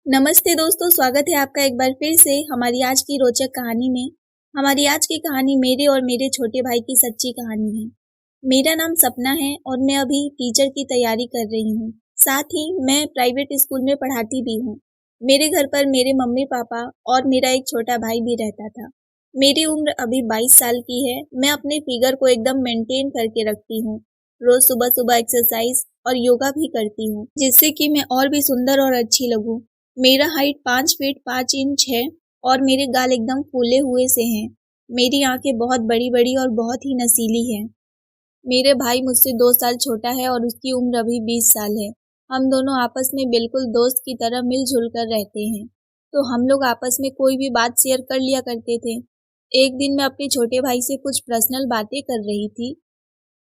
नमस्ते दोस्तों, स्वागत है आपका एक बार फिर से हमारी आज की रोचक कहानी में। हमारी आज की कहानी मेरे और मेरे छोटे भाई की सच्ची कहानी है। मेरा नाम सपना है और मैं अभी टीचर की तैयारी कर रही हूँ। साथ ही मैं प्राइवेट स्कूल में पढ़ाती भी हूँ। मेरे घर पर मेरे मम्मी-पापा और मेरा एक छोटा भाई भी रहता था। मेरी उम्र अभी 22 साल की है। मैं अपने फिगर को एकदम मेंटेन करके रखती हूँ। रोज सुबह-सुबह एक्सरसाइज और योगा भी करती हूँ, जिससे कि मैं और भी सुंदर और अच्छी लगूँ। मेरा हाइट 5 फीट 5 इंच है और मेरे गाल एकदम फूले हुए से हैं। मेरी आंखें बहुत बड़ी-बड़ी और बहुत ही नसीली हैं। मेरे भाई मुझसे 2 साल छोटा है और उसकी उम्र अभी 20 साल है। हम दोनों आपस में बिल्कुल दोस्त की तरह मिल-जुल कर रहते हैं। तो हम लोग आपस में कोई भी बात शेयर कर लिया करते थे। एक दिन मैं अपने छोटे भाई से कुछ पर्सनल बातें कर रही थी।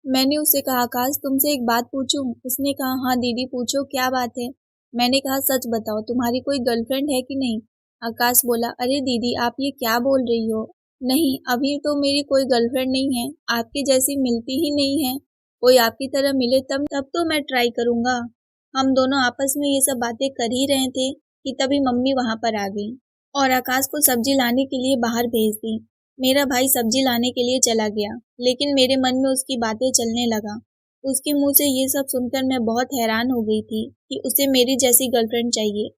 मैंने उससे कहा, आकाश तुमसे एक बात पूछूं? उसने कहा, हाँ दीदी पूछो, क्या बात है? मैंने कहा, सच बताओ तुम्हारी कोई गर्लफ्रेंड है कि नहीं? आकाश बोला, अरे दीदी आप ये क्या बोल रही हो? नहीं, अभी तो मेरी कोई गर्लफ्रेंड नहीं है। आपके जैसी मिलती ही नहीं है। कोई आपकी तरह मिले तब तब तो मैं ट्राई करूंगा। हम दोनों आपस में ये सब बातें कर ही रहे थे कि तभी मम्मी वहां पर आ गई और आकाश को सब्जी लाने के लिए बाहर भेज दी। मेरा भाई सब्जी लाने के लिए चला गया, लेकिन मेरे मन में उसकी बातें चलने लगा। उसके मुंह से ये सब सुनकर मैं बहुत हैरान हो गई थी कि उसे मेरी जैसी गर्लफ्रेंड चाहिए।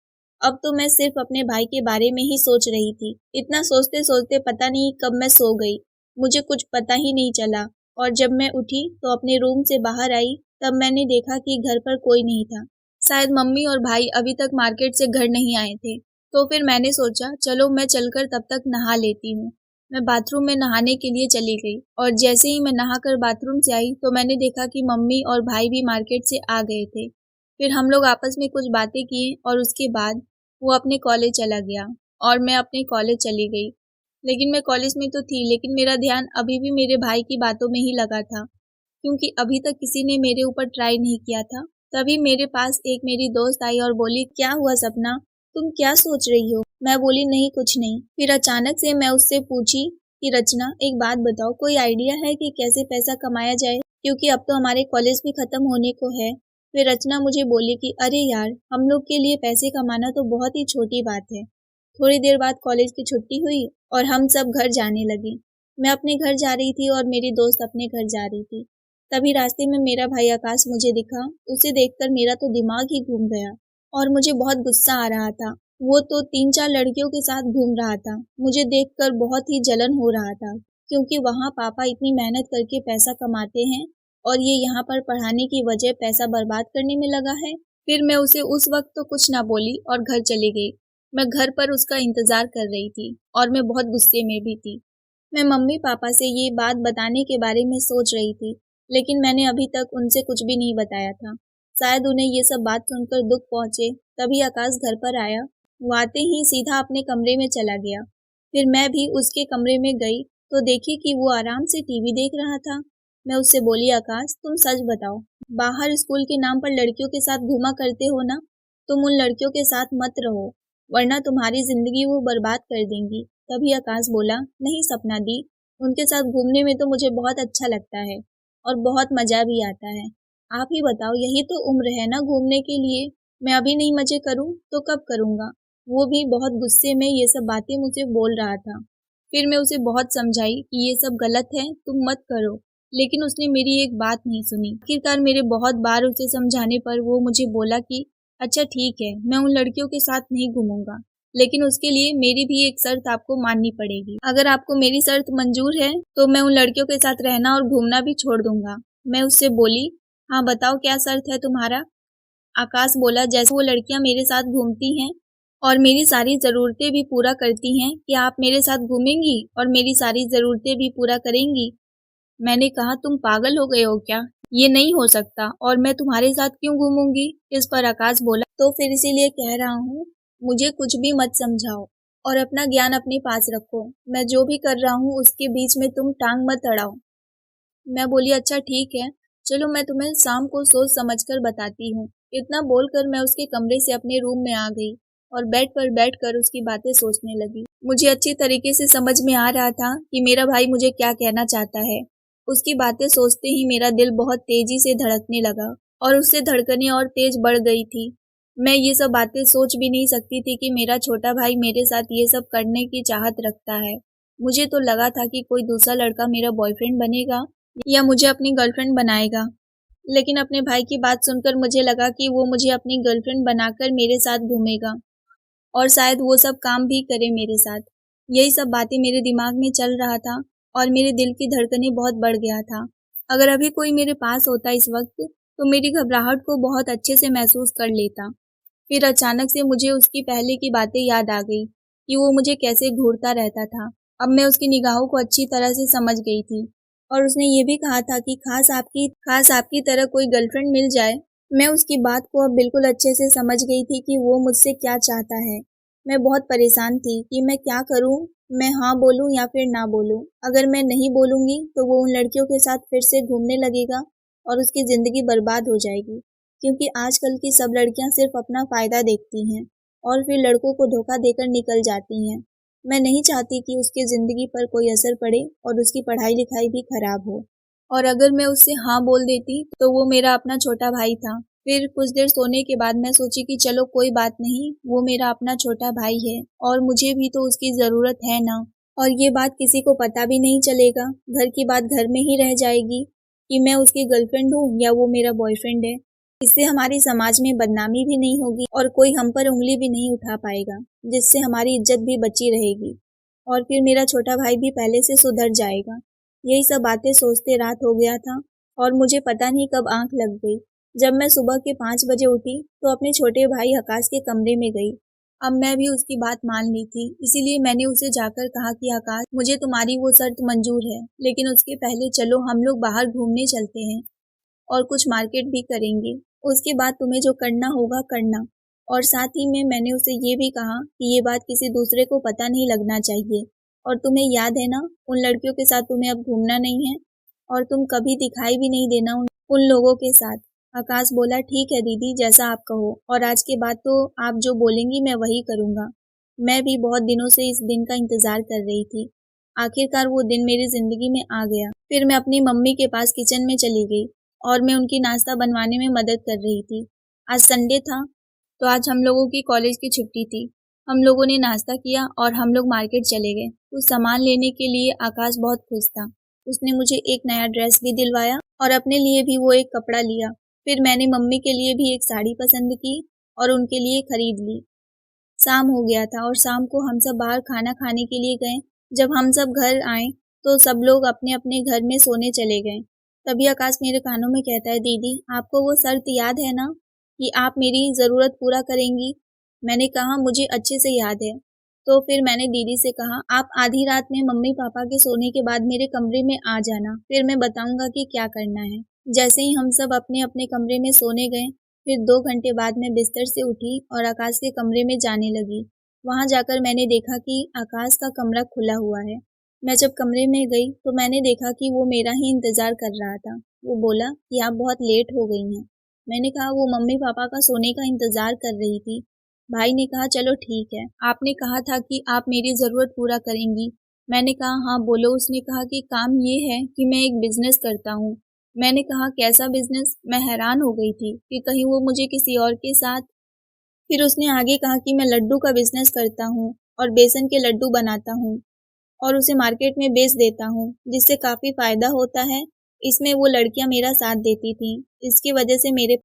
अब तो मैं सिर्फ अपने भाई के बारे में ही सोच रही थी। इतना सोचते सोचते पता नहीं कब मैं सो गई। मुझे कुछ पता ही नहीं चला और जब मैं उठी तो अपने रूम से बाहर आई, तब मैंने देखा कि घर पर कोई नहीं था। शायद मम्मी और भाई अभी तक मार्केट से घर नहीं आए थे। तो फिर मैंने सोचा, चलो मैं चलकर तब तक नहा लेती हूँ। मैं बाथरूम में नहाने के लिए चली गई और जैसे ही मैं नहाकर बाथरूम से आई तो मैंने देखा कि मम्मी और भाई भी मार्केट से आ गए थे। फिर हम लोग आपस में कुछ बातें किए और उसके बाद वो अपने कॉलेज चला गया और मैं अपने कॉलेज चली गई। लेकिन मैं कॉलेज में तो थी, लेकिन मेरा ध्यान अभी भी मेरे भाई की बातों में ही लगा था, क्योंकि अभी तक किसी ने मेरे ऊपर ट्राई नहीं किया था। तभी मेरे पास एक मेरी दोस्त आई और बोली, क्या हुआ सपना, तुम क्या सोच रही हो? मैं बोली, नहीं कुछ नहीं। फिर अचानक से मैं उससे पूछी कि रचना एक बात बताओ, कोई आइडिया है कि कैसे पैसा कमाया जाए, क्योंकि अब तो हमारे कॉलेज भी खत्म होने को है। फिर रचना मुझे बोली कि अरे यार, हम लोग के लिए पैसे कमाना तो बहुत ही छोटी बात है। थोड़ी देर बाद कॉलेज की छुट्टी हुई और हम सब घर जाने लगे। मैं अपने घर जा रही थी और मेरी दोस्त अपने घर जा रही थी। तभी रास्ते में मेरा भाई आकाश मुझे दिखा। उसे देखकर मेरा तो दिमाग ही घूम गया और मुझे बहुत गुस्सा आ रहा था। वो तो 3-4 लड़कियों के साथ घूम रहा था। मुझे देखकर बहुत ही जलन हो रहा था, क्योंकि वहाँ पापा इतनी मेहनत करके पैसा कमाते हैं और ये यहाँ पर पढ़ाने की वजह पैसा बर्बाद करने में लगा है। फिर मैं उसे उस वक्त तो कुछ ना बोली और घर चली गई। मैं घर पर उसका इंतजार कर रही थी और मैं बहुत गुस्से में भी थी। मैं मम्मी-पापा से ये बात बताने के बारे में सोच रही थी, लेकिन मैंने अभी तक उनसे कुछ भी नहीं बताया था। शायद उन्हें ये सब बात सुनकर दुख पहुँचे। तभी आकाश घर पर आया। वो आते ही सीधा अपने कमरे में चला गया। फिर मैं भी उसके कमरे में गई तो देखी कि वो आराम से टीवी देख रहा था। मैं उससे बोली, आकाश तुम सच बताओ, बाहर स्कूल के नाम पर लड़कियों के साथ घूमा करते हो ना? तुम उन लड़कियों के साथ मत रहो, वरना तुम्हारी जिंदगी वो बर्बाद कर देंगी। तभी आकाश बोला, नहीं सपना दी, उनके साथ घूमने में तो मुझे बहुत अच्छा लगता है और बहुत मज़ा भी आता है। आप ही बताओ, यही तो उम्र है ना घूमने के लिए। मैं अभी नहीं मज़े करूँ तो कब करूँगा? वो भी बहुत गुस्से में ये सब बातें मुझे बोल रहा था। फिर मैं उसे बहुत समझाई कि ये सब गलत है, तुम मत करो। लेकिन उसने मेरी एक बात नहीं सुनी। आखिरकार मेरे बहुत बार उसे समझाने पर वो मुझे बोला कि अच्छा ठीक है, मैं उन लड़कियों के साथ नहीं घूमूंगा, लेकिन उसके लिए मेरी भी एक शर्त आपको माननी पड़ेगी। अगर आपको मेरी शर्त मंजूर है तो मैं उन लड़कियों के साथ रहना और घूमना भी छोड़ दूंगा। मैं उससे बोली, हाँ बताओ क्या शर्त है तुम्हारा? आकाश बोला, जैसे वो लड़कियां मेरे साथ घूमती हैं और मेरी सारी ज़रूरतें भी पूरा करती हैं, क्या आप मेरे साथ घूमेंगी और मेरी सारी ज़रूरतें भी पूरा करेंगी? मैंने कहा, तुम पागल हो गए हो क्या? ये नहीं हो सकता और मैं तुम्हारे साथ क्यों घूमूंगी? इस पर आकाश बोला, तो फिर इसीलिए कह रहा हूँ, मुझे कुछ भी मत समझाओ और अपना ज्ञान अपने पास रखो। मैं जो भी कर रहा हूँ उसके बीच में तुम टांग मत अड़ाओ। मैं बोली, अच्छा ठीक है, चलो मैं तुम्हें शाम को सोच समझकर बताती हूँ। इतना बोलकर मैं उसके कमरे से अपने रूम में आ गई और बेड पर बैठकर उसकी बातें सोचने लगी। मुझे अच्छी तरीके से समझ में आ रहा था कि मेरा भाई मुझे क्या कहना चाहता है। उसकी बातें सोचते ही मेरा दिल बहुत तेजी से धड़कने लगा और उससे धड़कनें और तेज बढ़ गई थी। मैं ये सब बातें सोच भी नहीं सकती थी कि मेरा छोटा भाई मेरे साथ ये सब करने की चाहत रखता है। मुझे तो लगा था कि कोई दूसरा लड़का मेरा बॉयफ्रेंड बनेगा या मुझे अपनी गर्लफ्रेंड बनाएगा। लेकिन अपने भाई की बात सुनकर मुझे लगा कि वो मुझे अपनी गर्लफ्रेंड बनाकर मेरे साथ घूमेगा और शायद वो सब काम भी करे मेरे साथ। यही सब बातें मेरे दिमाग में चल रहा था और मेरे दिल की धड़कनें बहुत बढ़ गया था। अगर अभी कोई मेरे पास होता इस वक्त तो मेरी घबराहट को बहुत अच्छे से महसूस कर लेता। फिर अचानक से मुझे उसकी पहले की बातें याद आ गई कि वो मुझे कैसे घूरता रहता था। अब मैं उसकी निगाहों को अच्छी तरह से समझ गई थी और उसने ये भी कहा था कि खास आपकी तरह कोई गर्लफ्रेंड मिल जाए। मैं उसकी बात को अब बिल्कुल अच्छे से समझ गई थी कि वो मुझसे क्या चाहता है। मैं बहुत परेशान थी कि मैं क्या करूं, मैं हाँ बोलूं या फिर ना बोलूं। अगर मैं नहीं बोलूंगी तो वो उन लड़कियों के साथ फिर से घूमने लगेगा और उसकी ज़िंदगी बर्बाद हो जाएगी। क्योंकि आजकल की सब लड़कियां सिर्फ अपना फ़ायदा देखती हैं और फिर लड़कों को धोखा देकर निकल जाती हैं। मैं नहीं चाहती कि उसकी ज़िंदगी पर कोई असर पड़े और उसकी पढ़ाई-लिखाई भी खराब हो। और अगर मैं उससे हाँ बोल देती तो वो मेरा अपना छोटा भाई था। फिर कुछ देर सोने के बाद मैं सोची कि चलो कोई बात नहीं, वो मेरा अपना छोटा भाई है और मुझे भी तो उसकी ज़रूरत है ना। और ये बात किसी को पता भी नहीं चलेगा, घर की बात घर में ही रह जाएगी कि मैं उसकी गर्लफ्रेंड हूँ या वो मेरा बॉयफ्रेंड है। इससे हमारी समाज में बदनामी भी नहीं होगी और कोई हम पर उंगली भी नहीं उठा पाएगा, जिससे हमारी इज्जत भी बची रहेगी और फिर मेरा छोटा भाई भी पहले से सुधर जाएगा। यही सब बातें सोचते रात हो गया था और मुझे पता नहीं कब आंख लग गई। जब मैं सुबह के 5 बजे उठी तो अपने छोटे भाई आकाश के कमरे में गई। अब मैं भी उसकी बात मान ली थी, इसीलिए मैंने उसे जाकर कहा कि आकाश, मुझे तुम्हारी वो शर्त मंजूर है, लेकिन उसके पहले चलो हम लोग बाहर घूमने चलते हैं और कुछ मार्केट भी करेंगे। उसके बाद तुम्हें जो करना होगा करना। और साथ ही में मैंने उसे ये भी कहा कि ये बात किसी दूसरे को पता नहीं लगना चाहिए। और तुम्हें याद है ना, उन लड़कियों के साथ तुम्हें अब घूमना नहीं है और तुम कभी दिखाई भी नहीं देना उन लोगों के साथ। आकाश बोला, ठीक है दीदी, जैसा आप कहो, और आज के बाद तो आप जो बोलेंगी मैं वही करूँगा। मैं भी बहुत दिनों से इस दिन का इंतज़ार कर रही थी। आखिरकार वो दिन मेरी ज़िंदगी में आ गया। फिर मैं अपनी मम्मी के पास किचन में चली गई और मैं उनकी नाश्ता बनवाने में मदद कर रही थी। आज संडे था, तो आज हम लोगों की कॉलेज की छुट्टी थी। हम लोगों ने नाश्ता किया और हम लोग मार्केट चले गए। कुछ सामान लेने के लिए आकाश बहुत खुश था। उसने मुझे एक नया ड्रेस भी दिलवाया और अपने लिए भी वो एक कपड़ा लिया। फिर मैंने मम्मी के लिए भी एक साड़ी पसंद की और उनके लिए खरीद ली। शाम हो गया था और शाम को हम सब बाहर खाना खाने के लिए गए। जब हम सब घर आए तो सब लोग अपने-अपने घर में सोने चले गए। तभी आकाश मेरे कानों में कहता है, दीदी आपको वो शर्त याद है ना कि आप मेरी ज़रूरत पूरा करेंगी? मैंने कहा, मुझे अच्छे से याद है। तो फिर मैंने दीदी से कहा, आप आधी रात में मम्मी-पापा के सोने के बाद मेरे कमरे में आ जाना, फिर मैं बताऊँगा कि क्या करना है। जैसे ही हम सब अपने-अपने कमरे में सोने गए, फिर 2 घंटे बाद मैं बिस्तर से उठी और आकाश के कमरे में जाने लगी। वहाँ जाकर मैंने देखा कि आकाश का कमरा खुला हुआ है। मैं जब कमरे में गई तो मैंने देखा कि वो मेरा ही इंतज़ार कर रहा था। वो बोला कि आप बहुत लेट हो गई हैं। मैंने कहा, वो मम्मी-पापा का सोने का इंतज़ार कर रही थी। भाई ने कहा, चलो ठीक है, आपने कहा था कि आप मेरी ज़रूरत पूरा करेंगी। मैंने कहा, हाँ बोलो। उसने कहा कि काम ये है कि मैं एक बिज़नेस करता हूँ। मैंने कहा, कैसा बिज़नेस? मैं हैरान हो गई थी कि कहीं वो मुझे किसी और के साथ। फिर उसने आगे कहा कि मैं लड्डू का बिज़नेस करता हूँ और बेसन के लड्डू बनाता हूँ और उसे मार्केट में बेच देता हूँ, जिससे काफ़ी फ़ायदा होता है। इसमें वो लड़कियाँ मेरा साथ देती थीं। इसकी वजह से मेरे